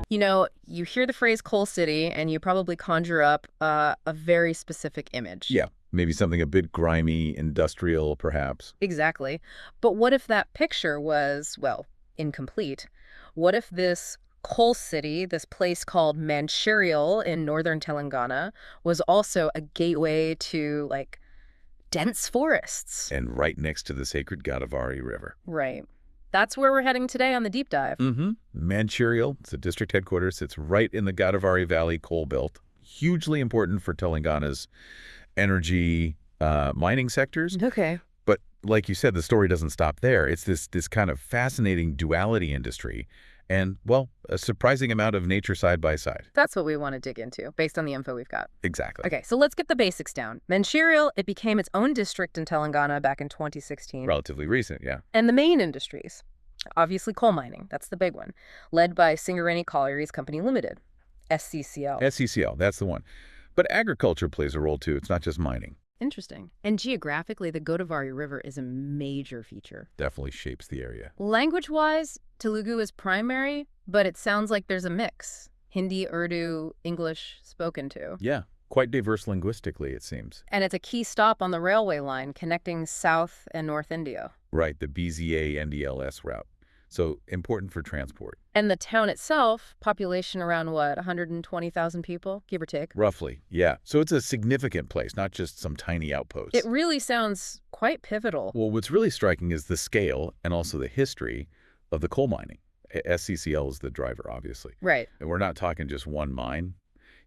You know, you hear the phrase coal city and you probably conjure up a very specific image. Yeah, maybe something a bit grimy, industrial, perhaps. Exactly. But what if that picture was, well, incomplete? What if this coal city, this place called Mancherial in northern Telangana, was also a gateway to, like, dense forests? And right next to the sacred Godavari River. Right. That's where we're heading today on the deep dive. Mancherial, it's a district headquarters. It's right in the Godavari Valley coal belt. Hugely important for Telangana's energy mining sectors. Okay. But like you said, the story doesn't stop there. It's this kind of fascinating duality industry and, well, a surprising amount of nature side by side. That's what we want to dig into based on the info we've got. Exactly. Okay, so let's get the basics down. Mancherial, it became its own district in Telangana back in 2016. Relatively recent, yeah. And the main industries, obviously coal mining, that's the big one, led by Singareni Collieries Company Limited, SCCL. SCCL, that's the one. But agriculture plays a role too. It's not just mining. Interesting. And geographically, the Godavari River is a major feature. Definitely shapes the area. Language-wise, Telugu is primary, but it sounds like there's a mix. Hindi, Urdu, English spoken too. Yeah, quite diverse linguistically, it seems. And it's a key stop on the railway line connecting South and North India. Right, the BZA-NDLS route. So important for transport. And the town itself, population around what, 120,000 people, give or take? Roughly, yeah. So it's a significant place, not just some tiny outpost. It really sounds quite pivotal. Well, what's really striking is the scale and also the history of the coal mining. SCCL is the driver, obviously. Right. And we're not talking just one mine.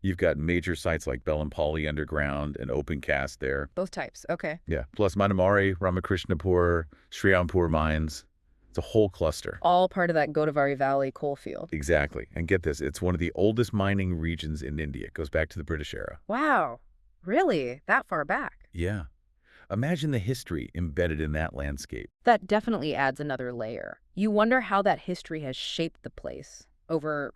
You've got major sites like Bellanpalli Underground and Open Cast there. Both types, okay. Yeah, plus Manamari, Ramakrishnapur, Sriampur mines. It's a whole cluster. All part of that Godavari Valley coal field. Exactly. And get this, it's one of the oldest mining regions in India. It goes back to the British era. Wow. Really? That far back? Yeah. Imagine the history embedded in that landscape. That definitely adds another layer. You wonder how that history has shaped the place over,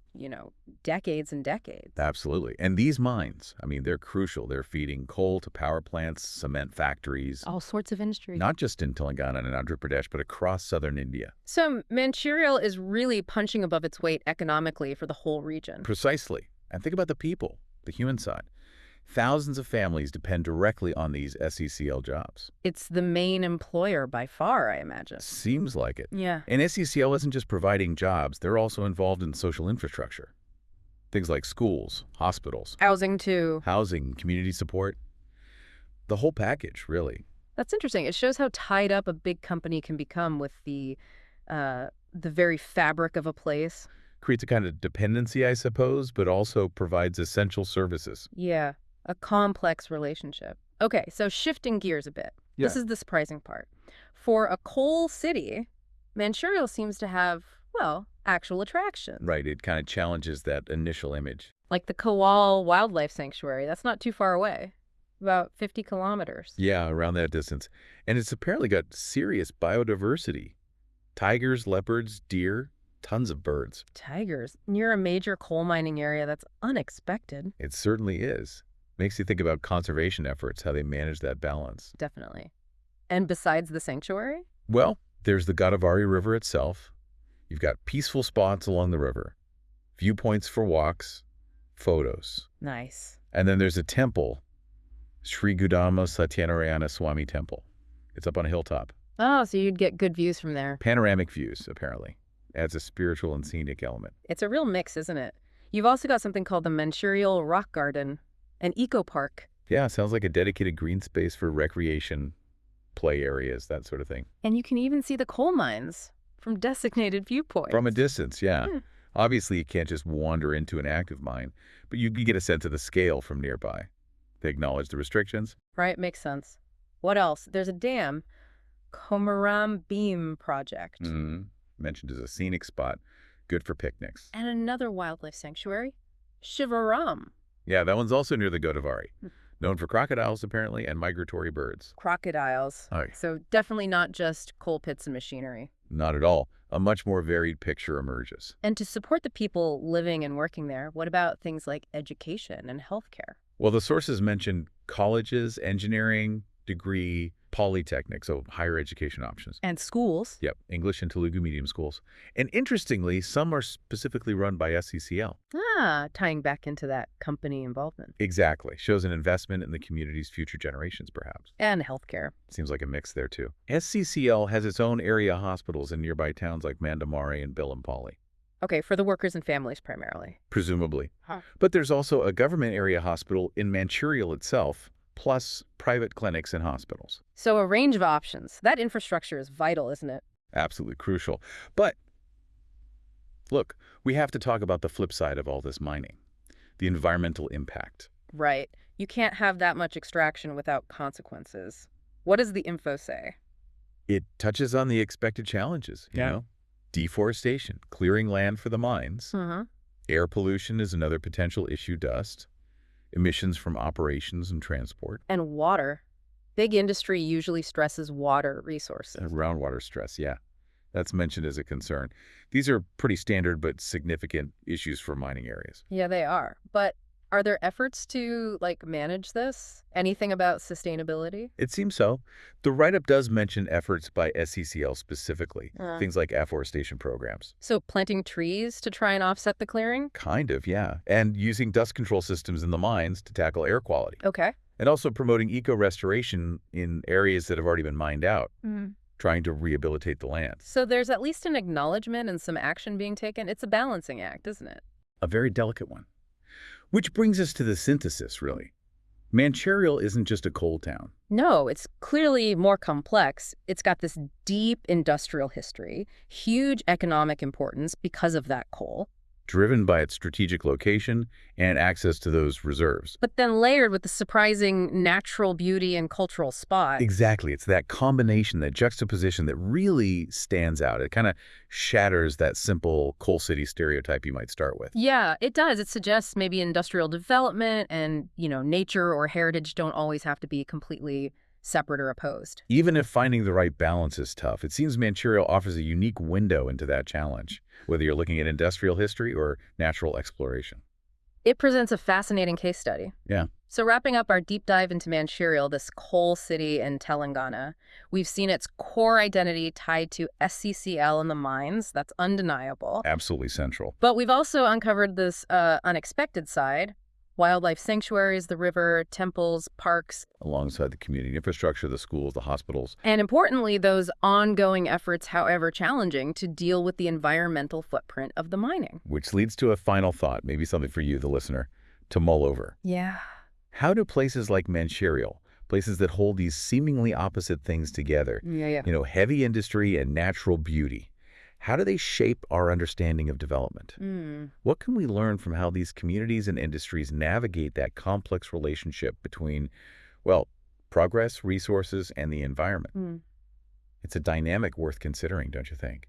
decades and decades. Absolutely. And these mines, I mean, they're crucial. They're feeding coal to power plants, cement factories. All sorts of industries. Not just in Telangana and Andhra Pradesh, but across southern India. So Mancherial is really punching above its weight economically for the whole region. Precisely. And think about the people, the human side. Thousands of families depend directly on these SCCL jobs. It's the main employer by far, I imagine. Seems like it. Yeah. And SCCL isn't just providing jobs, they're also involved in social infrastructure. Things like schools, hospitals, Housing too. housing, community support. The whole package, really. That's interesting. It shows how tied up a big company can become with the very fabric of a place. Creates a kind of dependency, I suppose, but also provides essential services. Yeah. A complex relationship. Okay, so shifting gears a bit. Yeah. This is the surprising part. For a coal city, Mancherial seems to have, well, actual attractions. Right, it kind of challenges that initial image. Like the Kawal Wildlife Sanctuary. That's not too far away. About 50 kilometers. Yeah, around that distance. And it's apparently got serious biodiversity. Tigers, leopards, deer, tons of birds. Tigers. Near a major coal mining area, that's unexpected. It certainly is. Makes you think about conservation efforts, how they manage that balance. Definitely. And besides the sanctuary? Well, there's the Godavari River itself. You've got peaceful spots along the river, viewpoints for walks, photos. Nice. And then there's a temple, Sri Gudama Satyanarayana Swami Temple. It's up on a hilltop. Oh, so you'd get good views from there. Panoramic views, apparently. Adds a spiritual and scenic element. It's a real mix, isn't it? You've also got something called the Mancherial Rock Garden, an eco park. Yeah, sounds like a dedicated green space for recreation, play areas, that sort of thing. And you can even see the coal mines from designated viewpoints. From a distance, yeah. Obviously, you can't just wander into an active mine, but you get a sense of the scale from nearby. They acknowledge the restrictions. Right, makes sense. What else? There's a dam, Komaram Beam Project. Mentioned as a scenic spot, good for picnics. And another wildlife sanctuary, Shivaram. Yeah, that one's also near the Godavari. Known for crocodiles, apparently, and migratory birds. Crocodiles. Oh. So definitely not just coal pits and machinery. Not at all. A much more varied picture emerges. And to support the people living and working there, what about things like education and healthcare? Well, the sources mentioned colleges, engineering, degree, polytechnic, so higher education options. And schools. Yep, English and Telugu medium schools. And interestingly, some are specifically run by SCCL. Ah, tying back into that company involvement. Exactly. Shows an investment in the community's future generations, perhaps. And healthcare. Seems like a mix there, too. SCCL has its own area hospitals in nearby towns like Mandamari and Bilampalli. Okay, for the workers and families primarily. Presumably. Huh. But there's also a government area hospital in Mancherial itself, plus private clinics and hospitals. So a range of options. That infrastructure is vital, isn't it? Absolutely crucial. But look, we have to talk about the flip side of all this mining, the environmental impact. Right. You can't have that much extraction without consequences. What does the info say? It touches on the expected challenges, you know? Deforestation, clearing land for the mines. Mm-hmm. Air pollution is another potential issue, dust. Emissions from operations and transport. And water. Big industry usually stresses water resources. Groundwater stress, yeah. That's mentioned as a concern. These are pretty standard but significant issues for mining areas. Yeah, they are. But are there efforts to, manage this? Anything about sustainability? It seems so. The write-up does mention efforts by SCCL specifically, things like afforestation programs. So planting trees to try and offset the clearing? Kind of, yeah. And using dust control systems in the mines to tackle air quality. Okay. And also promoting eco-restoration in areas that have already been mined out, trying to rehabilitate the land. So there's at least an acknowledgement and some action being taken. It's a balancing act, isn't it? A very delicate one. Which brings us to the synthesis, really. Mancherial isn't just a coal town. No, it's clearly more complex. It's got this deep industrial history, huge economic importance because of that coal. Driven by its strategic location and access to those reserves. But then layered with the surprising natural beauty and cultural spot. Exactly. It's that combination, that juxtaposition that really stands out. It kind of shatters that simple coal city stereotype you might start with. Yeah, it does. It suggests maybe industrial development and, nature or heritage don't always have to be completely separate or opposed. Even if finding the right balance is tough, it seems Mancherial offers a unique window into that challenge, whether you're looking at industrial history or natural exploration. It presents a fascinating case study. Yeah. So wrapping up our deep dive into Mancherial, this coal city in Telangana, we've seen its core identity tied to SCCL and the mines. That's undeniable. Absolutely central. But we've also uncovered this unexpected side. Wildlife sanctuaries, the river, temples, parks. Alongside the community infrastructure, the schools, the hospitals. And importantly, those ongoing efforts, however challenging, to deal with the environmental footprint of the mining. Which leads to a final thought, maybe something for you, the listener, to mull over. Yeah. How do places like Mancherial, places that hold these seemingly opposite things together, heavy industry and natural beauty, how do they shape our understanding of development? What can we learn from how these communities and industries navigate that complex relationship between, progress, resources, and the environment? It's a dynamic worth considering, don't you think?